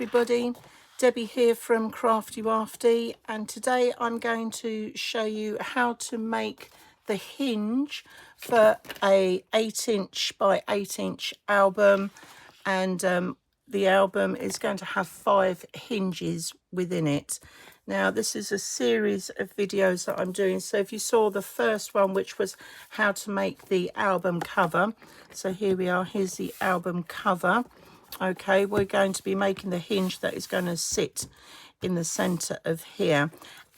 everybody, Debbie here from Craftywafty, and today I'm going to show you how to make the hinge for a 8" by 8" album, and the album is going to have 5 hinges within it. Now this is a series of videos that I'm doing, so if you saw the first one, which was how to make the album cover, so here we are, here's the album cover. Okay, we're going to be making the hinge that is going to sit in the center of here,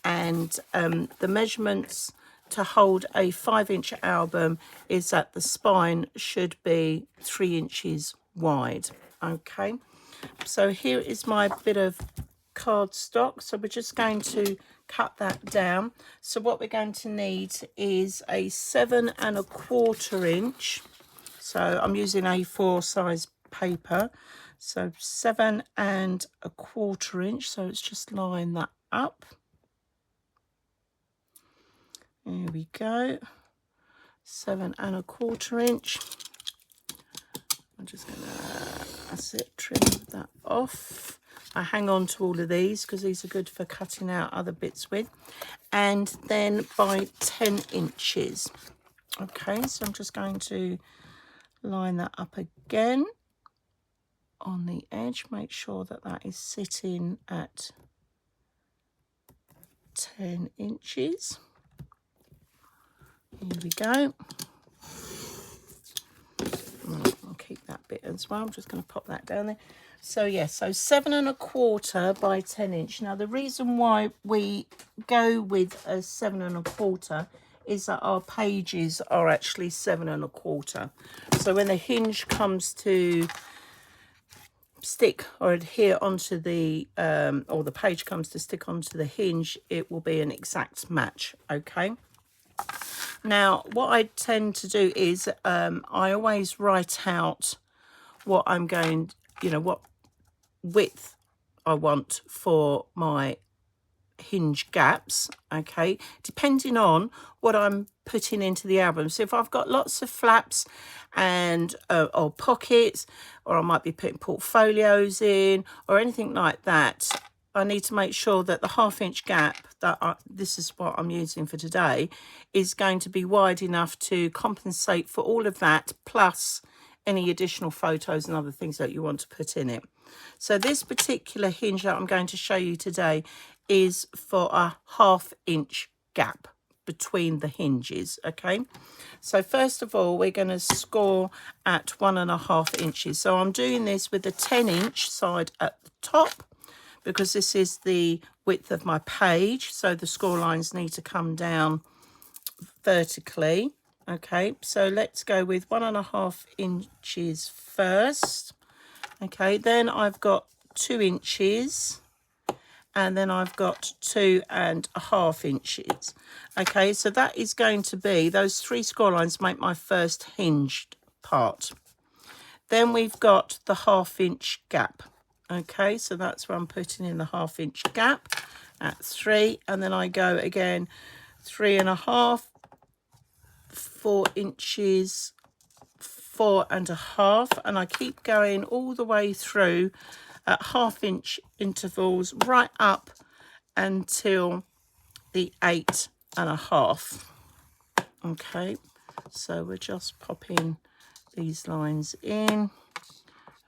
and the measurements to hold a 5" album is that the spine should be 3 inches wide. Okay, so here is my bit of cardstock, so we're just going to cut that down. So what we're going to need is a 7 1/4 inch, so I'm using A4 size paper, so 7 1/4 inch, so let's just line that up. There we go, 7 1/4 inch. I'm just gonna, that's it, trim that off. I hang on to all of these because these are good for cutting out other bits with. And then by 10 inches. Okay, so I'm just going to line that up again on the edge, make sure that that is sitting at 10 inches. Here we go. Right, I'll keep that bit as well. I'm just going to pop that down there. So yeah, so 7 1/4 by 10 inch. Now the reason why we go with a 7 1/4 is that our pages are actually 7 1/4. So when the hinge comes to stick or adhere onto the or the page comes to stick onto the hinge, it will be an exact match. Okay, now what I tend to do is I always write out what I'm going, what width I want for my hinge gaps, okay, depending on what I'm putting into the album. So if I've got lots of flaps and or pockets, or I might be putting portfolios in or anything like that, I need to make sure that the 1/2 inch gap that this is what I'm using for today is going to be wide enough to compensate for all of that, plus any additional photos and other things that you want to put in it. So this particular hinge that I'm going to show you today is for a 1/2 inch gap between the hinges. Okay, so first of all we're going to score at 1 1/2 inches. So I'm doing this with the 10 inch side at the top because this is the width of my page, so the score lines need to come down vertically. Okay, so let's go with 1 1/2 inches first. Okay, then I've got 2 inches, and then I've got 2 1/2 inches. Okay, so that is going to be, those 3 score lines make my first hinged part. Then we've got the 1/2 inch gap. Okay, so that's where I'm putting in the 1/2 inch gap at 3, and then I go again 3 1/2, 4 inches, 4 1/2, and I keep going all the way through at 1/2 inch intervals right up until the 8 1/2. Okay, so we're just popping these lines in,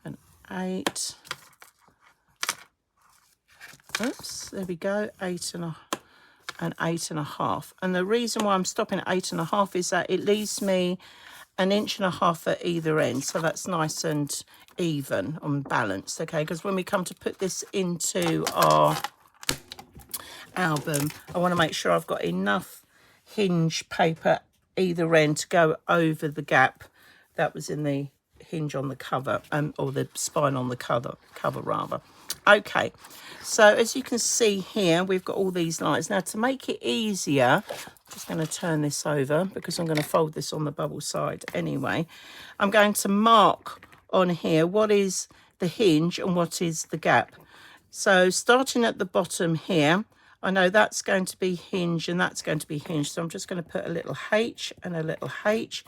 and 8, oops, there we go, 8 and 8 1/2. And the reason why I'm stopping at 8 1/2 is that it leaves me 1 1/2 at either end, so that's nice and even and balanced. Okay, because when we come to put this into our album, I want to make sure I've got enough hinge paper either end to go over the gap that was in the hinge on the cover, or the spine on the cover rather. Okay, so as you can see here, we've got all these lines. Now to make it easier, I'm just going to turn this over because I'm going to fold this on the bubble side anyway. I'm going to mark on here what is the hinge and what is the gap. So starting at the bottom here, I know that's going to be hinge and that's going to be hinge, so I'm just going to put a little H and a little H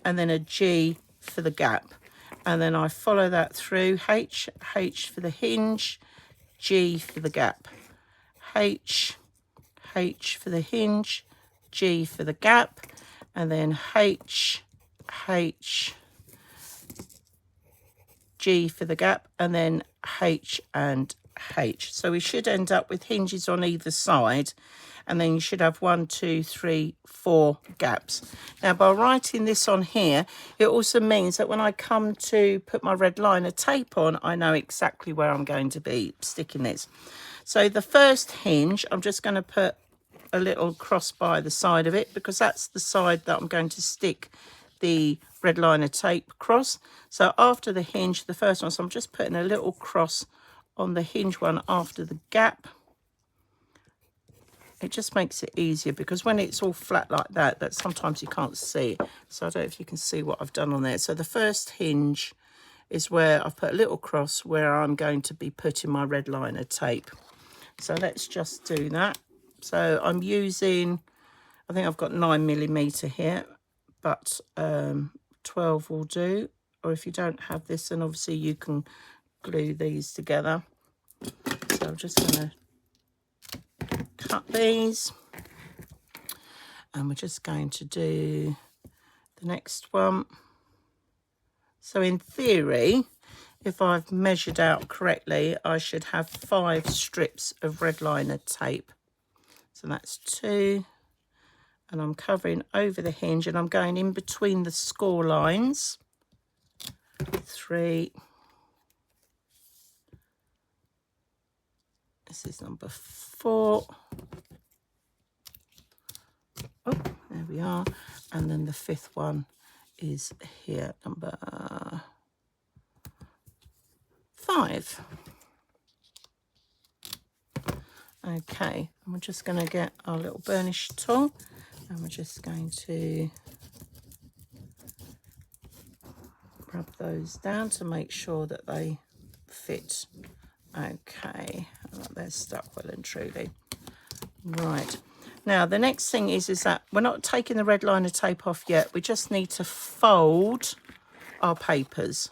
and then a G for the gap, and then I follow that through, H for the hinge, G for the gap, H, H for the hinge, G for the gap, and then H, H, G for the gap, and then H and H. So we should end up with hinges on either side, and then you should have 1, 2, 3, 4 gaps. Now, by writing this on here, it also means that when I come to put my red liner tape on, I know exactly where I'm going to be sticking this. So the first hinge, I'm just going to put a little cross by the side of it, because that's the side that I'm going to stick the red liner tape across. So after the hinge, the first one, so I'm just putting a little cross on the hinge one after the gap. It just makes it easier, because when it's all flat like that sometimes you can't see. So I don't know if you can see what I've done on there. So the first hinge is where I've put a little cross where I'm going to be putting my red liner tape. So let's just do that. So I'm using, I think I've got 9mm here, but 12 will do. Or if you don't have this, then obviously you can glue these together. So I'm just going to cut these, and we're just going to do the next one. So in theory, if I've measured out correctly, I should have 5 strips of red liner tape. So that's 2, and I'm covering over the hinge, and I'm going in between the score lines. 3. This is number 4. Oh, there we are. And then the 5th one is here, number 5. Okay, and we're just going to get our little burnish tool, and we're just going to rub those down to make sure that they fit. Okay, they're stuck well and truly. Right, now the next thing is that we're not taking the red liner tape off yet. We just need to fold our papers.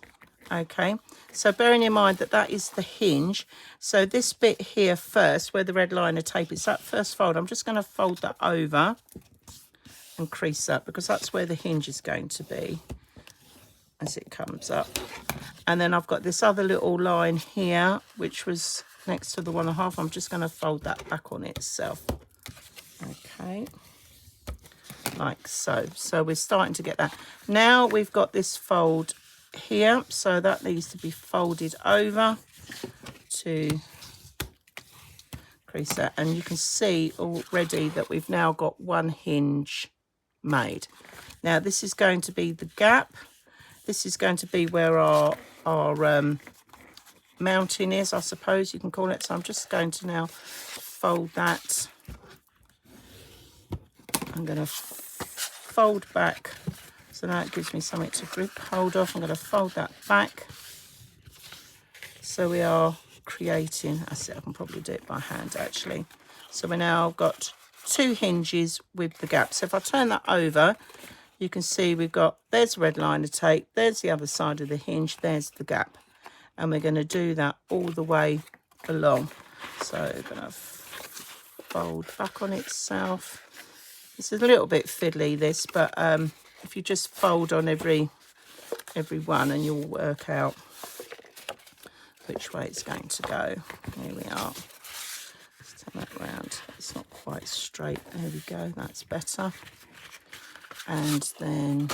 Okay, so bearing in mind that that is the hinge, so this bit here first where the red liner tape is, that first fold, I'm just going to fold that over and crease that, because that's where the hinge is going to be as it comes up. And then I've got this other little line here which was next to the 1.5. I'm just going to fold that back on itself. Okay, like so. So we're starting to get that. Now we've got this fold here, so that needs to be folded over to crease that, and you can see already that we've now got one hinge made. Now this is going to be the gap. This is going to be where our mounting is, I suppose you can call it. So I'm just going to now fold that. I'm going to fold back, so now it gives me something to grip hold of. I'm going to fold that back. So we are creating, I see, I can probably do it by hand actually. So we now got 2 hinges with the gap. So if I turn that over, you can see we've got, there's red liner tape, there's the other side of the hinge, there's the gap. And we're going to do that all the way along. So we're going to fold back on itself. This is a little bit fiddly, this, but if you just fold on every one, and you'll work out which way it's going to go. Here we are. Let's turn that round. It's not quite straight. There we go. That's better. And then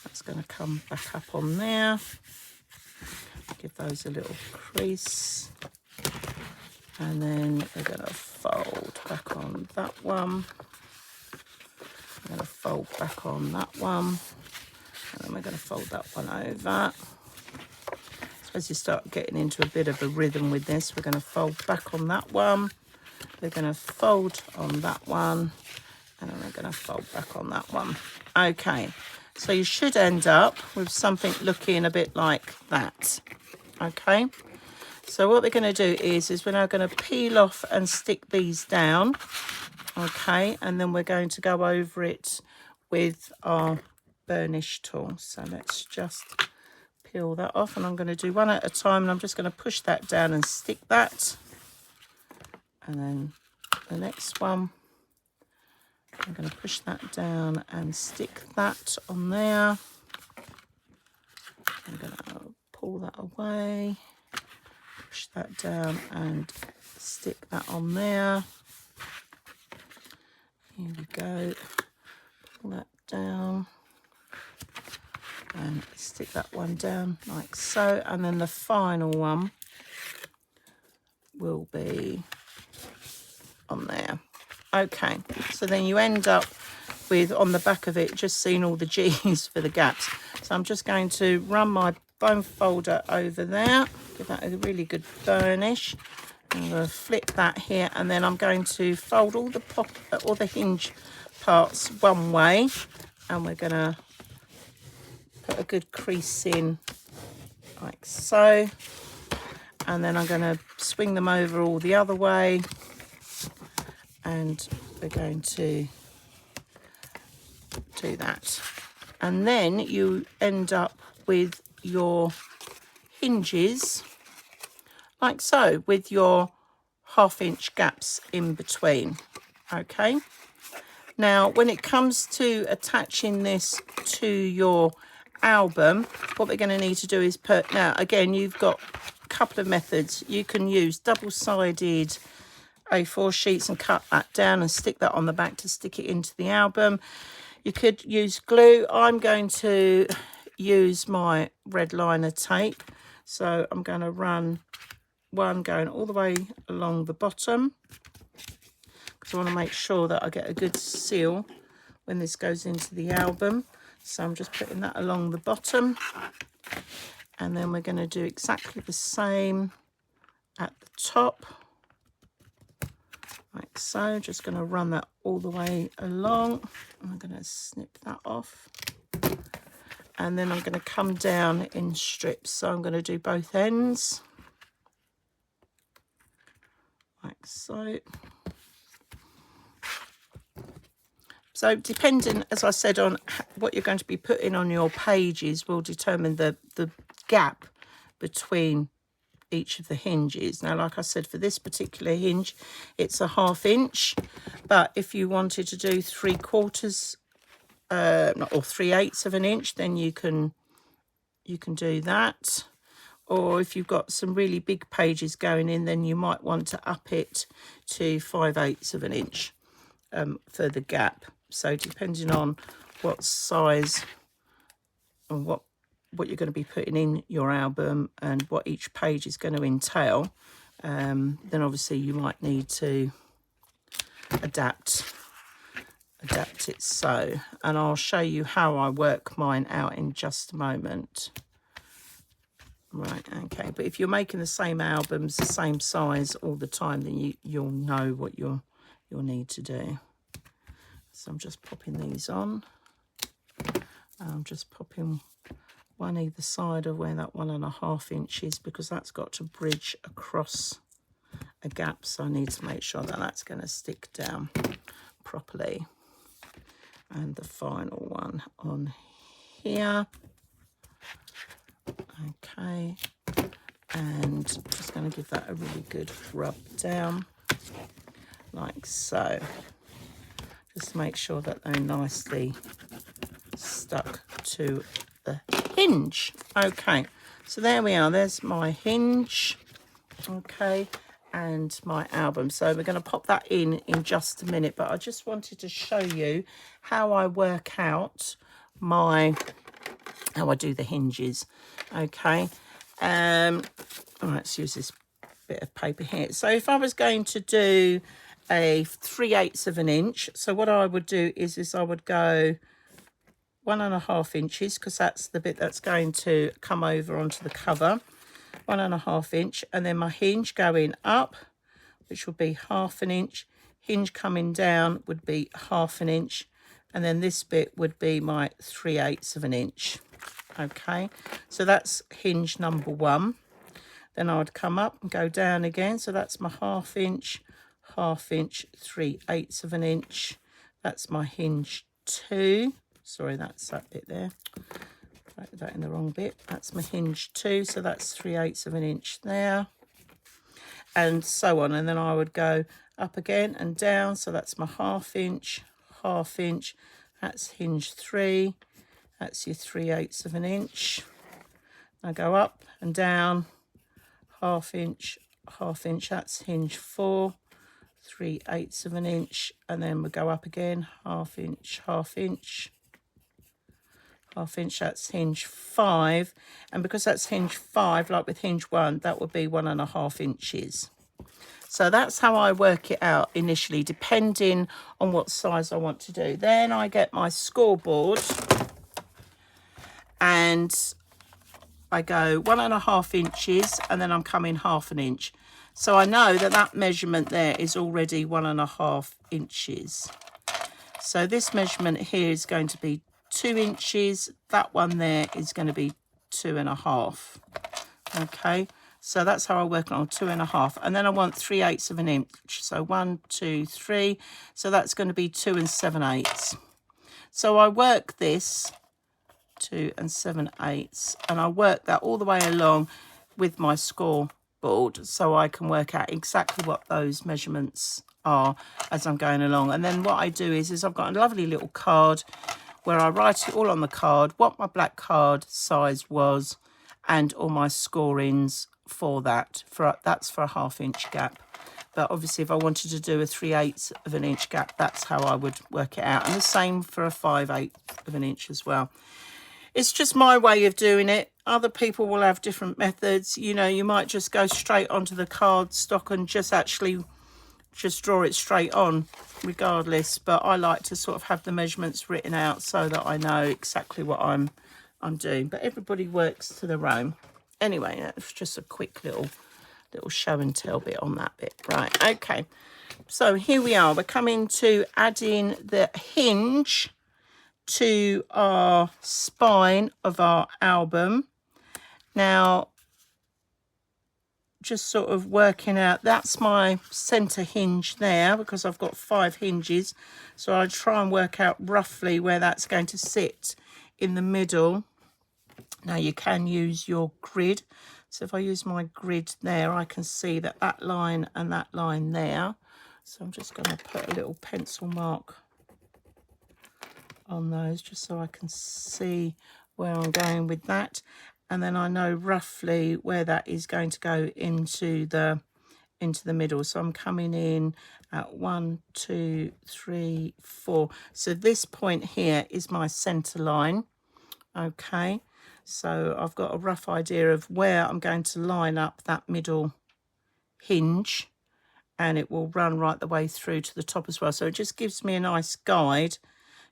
that's going to come back up on there. Give those a little crease. And then we're going to fold back on that one. I'm going to fold back on that one, and then we're going to fold that one over. So as you start getting into a bit of a rhythm with this, we're going to fold back on that one, we're going to fold on that one, and then we're going to fold back on that one. Okay, so you should end up with something looking a bit like that. Okay, so what we're going to do is we're now going to peel off and stick these down. Okay, and then we're going to go over it with our burnish tool. So let's just peel that off, and I'm going to do one at a time, and I'm just going to push that down and stick that. And then the next one, I'm going to push that down and stick that on there. I'm going to pull that away, push that down and stick that on there. Here we go. Pull that down and stick that one down like so. And then the final one will be on there. Okay, so then you end up with, on the back of it, just seeing all the G's for the gaps. So I'm just going to run my bone folder over there, give that a really good burnish. I'm going to flip that here, and then I'm going to fold all the hinge parts one way, and we're going to put a good crease in like so, and then I'm going to swing them over all the other way, and we're going to do that. And then you end up with your hinges like so, with your 1/2 inch gaps in between. Okay, now when it comes to attaching this to your album, what we're going to need to do is put, now again, you've got a couple of methods. You can use double-sided A4 sheets and cut that down and stick that on the back to stick it into the album. You could use glue. I'm going to use my red liner tape, so I'm going to run one going all the way along the bottom, because I want to make sure that I get a good seal when this goes into the album. So I'm just putting that along the bottom, and then we're going to do exactly the same at the top like so. Just going to run that all the way along. I'm going to snip that off, and then I'm going to come down in strips. So I'm going to do both ends like so. So depending, as I said, on what you're going to be putting on your pages will determine the gap between each of the hinges. Now, like I said, for this particular hinge, it's a 1/2 inch, but if you wanted to do 3/4 or 3/8 of an inch, then you can do that. Or if you've got some really big pages going in, then you might want to up it to 5/8 of an inch for the gap. So depending on what size and what you're going to be putting in your album and what each page is going to entail, then obviously you might need to adapt it so. And I'll show you how I work mine out in just a moment. Right, okay, but if you're making the same albums, the same size all the time, then you'll know what you'll need to do. So I'm just popping these on. I'm just popping one either side of where that 1.5 inch is, because that's got to bridge across a gap. So I need to make sure that that's going to stick down properly. And the final one on here. Okay, and just going to give that a really good rub down like so, just to make sure that they're nicely stuck to the hinge. Okay, so there we are, there's my hinge, okay, and my album. So we're going to pop that in just a minute, but I just wanted to show you how I work out how I do the hinges. Okay, all right, let's use this bit of paper here. So if I was going to do a 3/8 of an inch, so what I would do is I would go 1.5 inches, because that's the bit that's going to come over onto the cover, 1.5 inch, and then my hinge going up, which would be 1/2 inch, hinge coming down would be 1/2 inch, and then this bit would be my 3/8 of an inch. Okay, so that's hinge number 1. Then I would come up and go down again, so that's my 1/2 inch, 1/2 inch, 3/8 of an inch. That's my hinge 2. Sorry, that's that bit there. Write that in the wrong bit. That's my hinge 2, so that's 3/8 of an inch there, and so on. And then I would go up again and down, so that's my half inch, that's hinge 3, that's your 3/8 of an inch. I go up and down, half inch, that's hinge 4, 3/8 of an inch, and then we go up again, half inch, that's hinge 5, and because that's hinge 5, like with hinge 1, that would be 1.5 inches. So that's how I work it out initially, depending on what size I want to do. Then I get my scoreboard and I go 1.5 inches, and then I'm coming half an inch. So I know that that measurement there is already 1.5 inches. So this measurement here is going to be 2 inches. That one there is going to be 2.5. Okay, so that's how I work on 2.5. And then I want 3/8 of an inch. So 1, 2, 3. So that's going to be 2 7/8. So I work this 2 7/8, and I work that all the way along with my scoreboard, so I can work out exactly what those measurements are as I'm going along. And then what I do is I've got a lovely little card where I write it all on the card, what my black card size was, and all my scorings for that. That's for a half inch gap. But obviously if I wanted to do a 3/8 of an inch gap, that's how I would work it out. And the same for a 5/8 of an inch as well. It's just my way of doing it. Other people will have different methods. You know, you might just go straight onto the cardstock and just draw it straight on regardless. But I like to sort of have the measurements written out so that I know exactly what I'm doing. But everybody works to their own. Anyway, that's just a quick little show and tell bit on that bit. Right, okay. So here we are. We're coming to adding the hinge to our spine of our album. Now, just sort of working out, that's my center hinge there, because I've got 5 hinges, so I try and work out roughly where that's going to sit in the middle. Now you can use your grid, so if I use my grid there, I can see that line and that line there. So I'm just going to put a little pencil mark on those just so I can see where I'm going with that, and then I know roughly where that is going to go into the middle. So I'm coming in at 1, 2, 3, 4. So this point here is my center line. Okay, so I've got a rough idea of where I'm going to line up that middle hinge, and it will run right the way through to the top as well. So it just gives me a nice guide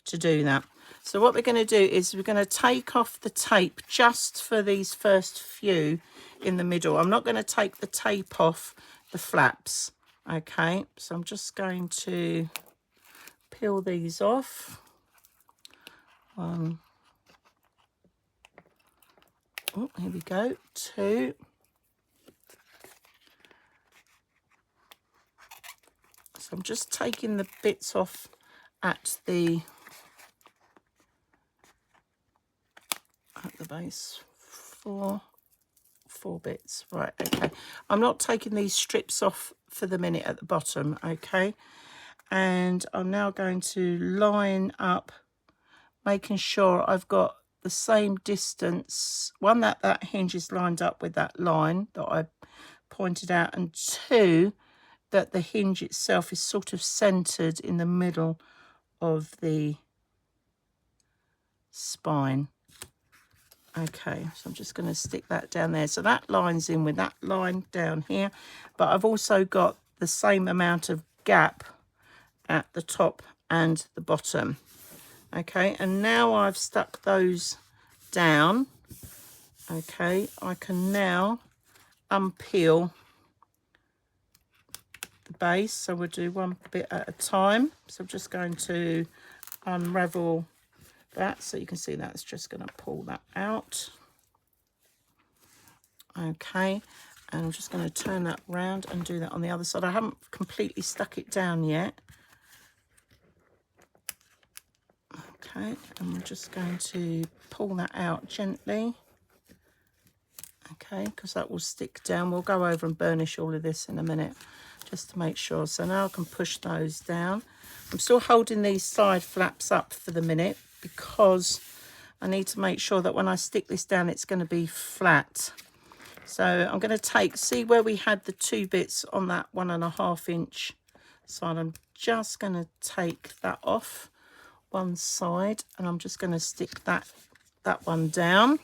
to do that. So what we're going to do is we're going to take off the tape just for these first few in the middle. I'm not going to take the tape off the flaps. Okay, so I'm just going to peel these off. Oh, here we go. 2. So I'm just taking the bits off at the base. 4 bits. Right, okay. I'm not taking these strips off for the minute at the bottom, okay? And I'm now going to line up, making sure I've got the same distance. 1, that hinge is lined up with that line that I pointed out, and 2, that the hinge itself is sort of centered in the middle of the spine. Okay, so I'm just going to stick that down there. So that line's in with that line down here, but I've also got the same amount of gap at the top and the bottom. Okay, and now I've stuck those down, okay, I can now unpeel the base. So we'll do one bit at a time. So I'm just going to unravel that, so you can see that's just going to pull that out. Okay, and I'm just going to turn that round and do that on the other side. I haven't completely stuck it down yet. Okay, and we're just going to pull that out gently. Okay, because that will stick down. We'll go over and burnish all of this in a minute just to make sure. So now I can push those down. I'm still holding these side flaps up for the minute because I need to make sure that when I stick this down it's going to be flat. So I'm going to take, see where we had the 2 bits on that 1.5 inch side, I'm just going to take that off one side and I'm just going to stick that one down.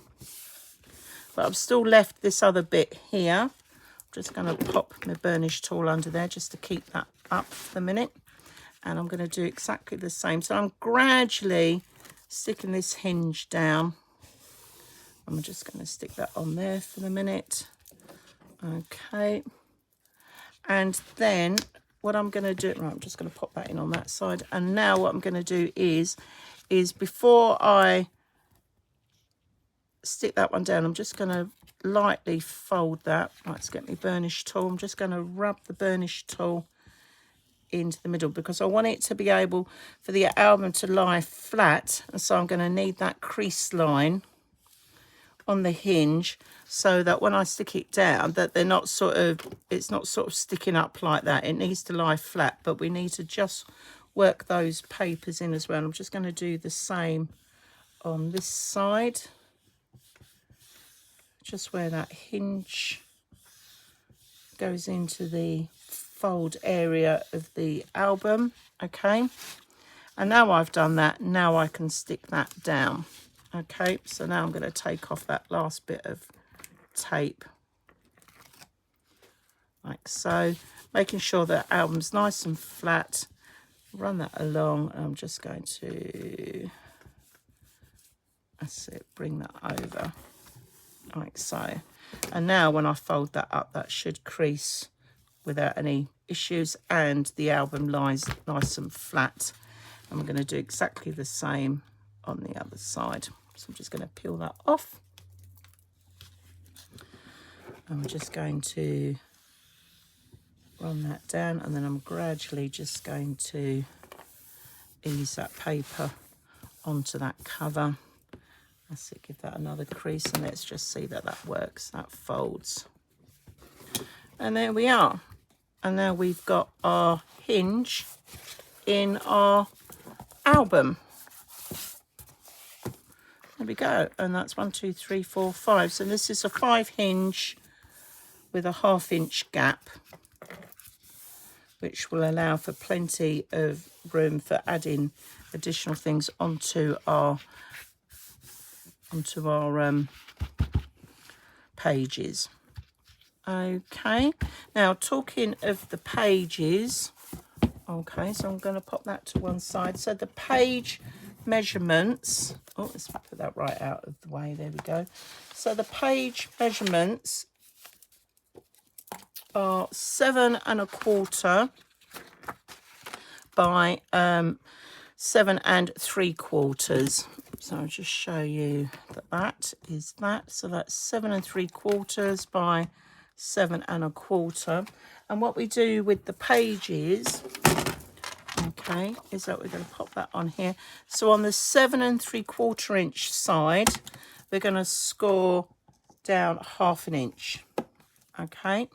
But I've still left this other bit here. I'm just going to pop my burnish tool under there just to keep that up for the minute. And I'm going to do exactly the same. So I'm gradually sticking this hinge down. I'm just going to stick that on there for the minute. Okay. And then what I'm going to do, right, I'm just going to pop that in on that side. And now what I'm going to do is before I stick that one down, I'm just going to lightly fold that. Right, let's get my burnish tool. I'm just going to rub the burnish tool into the middle because I want it to be able for the album to lie flat, and so I'm going to need that crease line on the hinge so that when I stick it down that they're not it's not sort of sticking up like that. It needs to lie flat, but we need to just work those papers in as well. I'm just going to do the same on this side, just where that hinge goes into the fold area of the album. Okay, and now I've done that, now I can stick that down. Okay, so now I'm going to take off that last bit of tape like so, making sure that album's nice and flat. Run that along. I'm just going to, that's it, bring that over like so. And now when I fold that up, that should crease without any issues and the album lies nice and flat. And we're going to do exactly the same on the other side. So I'm just going to peel that off. And we're just going to run that down, and then I'm gradually just going to ease that paper onto that cover. That's it, give that another crease, and let's just see that that works, that folds. And there we are. And now we've got our hinge in our album. There we go, and that's 1, 2, 3, 4, 5. So this is a 5 hinge with a 1/2 inch gap, which will allow for plenty of room for adding additional things onto our pages. Okay, now talking of the pages, okay, so I'm going to pop that to one side. So the page measurements, oh, let's put that right out of the way, there we go. So the page measurements are 7 1/4 by 7 3/4. So I'll just show you that is that. So that's 7 3/4 by 7 1/4. And what we do with the pages, okay, is that we're going to pop that on here. So on the 7 3/4 inch side, we're going to score down 1/2 inch. Okay,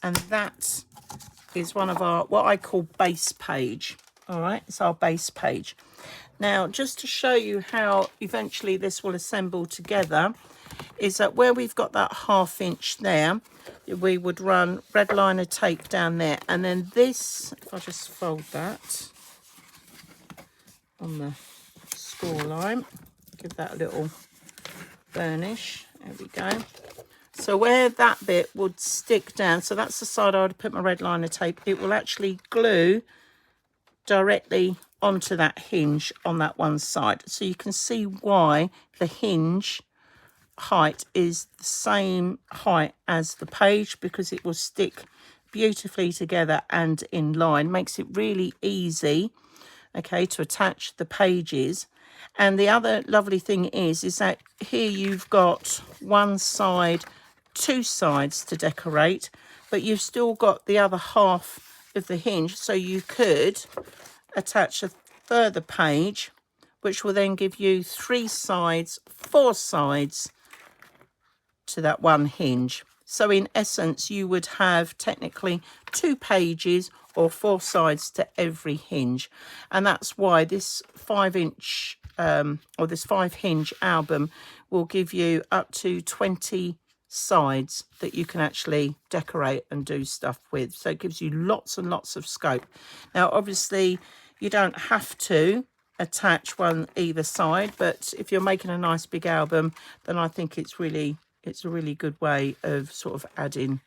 and that is one of our, what I call base page. All right, it's our base page. Now, just to show you how eventually this will assemble together, is that where we've got that 1/2 inch there, we would run red liner tape down there, and then this, if I just fold that on the score line, give that a little burnish, there we go. So where that bit would stick down, so that's the side I would put my red liner tape, it will actually glue directly onto that hinge on that one side. So you can see why the hinge height is the same height as the page, because it will stick beautifully together and in line. Makes it really easy, okay, to attach the pages. And the other lovely thing is that here you've got one side, 2 sides to decorate, but you've still got the other half of the hinge, so you could attach a further page which will then give you 3 sides, 4 sides to that one hinge. So in essence, you would have technically 2 pages or 4 sides to every hinge. And that's why this 5-inch or this 5-hinge album will give you up to 20 sides that you can actually decorate and do stuff with. So it gives you lots and lots of scope. Now, obviously, you don't have to attach one either side, but if you're making a nice big album, then I think it's a really good way of sort of adding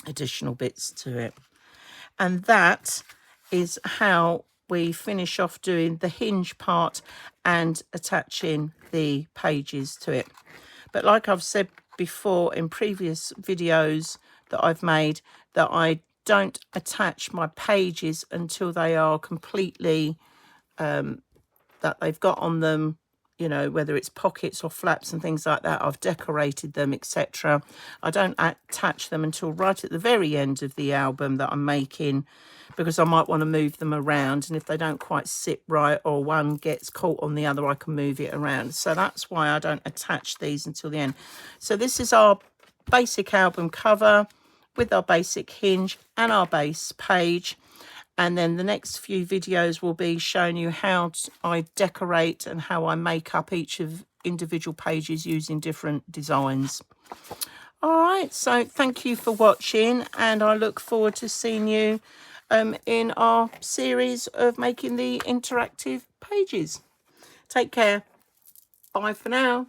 additional bits to it. And that is how we finish off doing the hinge part and attaching the pages to it. But like I've said before in previous videos that I've made, that I don't attach my pages until they are completely that they've got on them, you know, whether it's pockets or flaps and things like that, I've decorated them, etc. I don't attach them until right at the very end of the album that I'm making, because I might want to move them around, and if they don't quite sit right or one gets caught on the other, I can move it around. So that's why I don't attach these until the end. So this is our basic album cover with our basic hinge and our base page. And then the next few videos will be showing you how I decorate and how I make up each of individual pages using different designs. All right, so thank you for watching, and I look forward to seeing you in our series of making the interactive pages. Take care. Bye for now.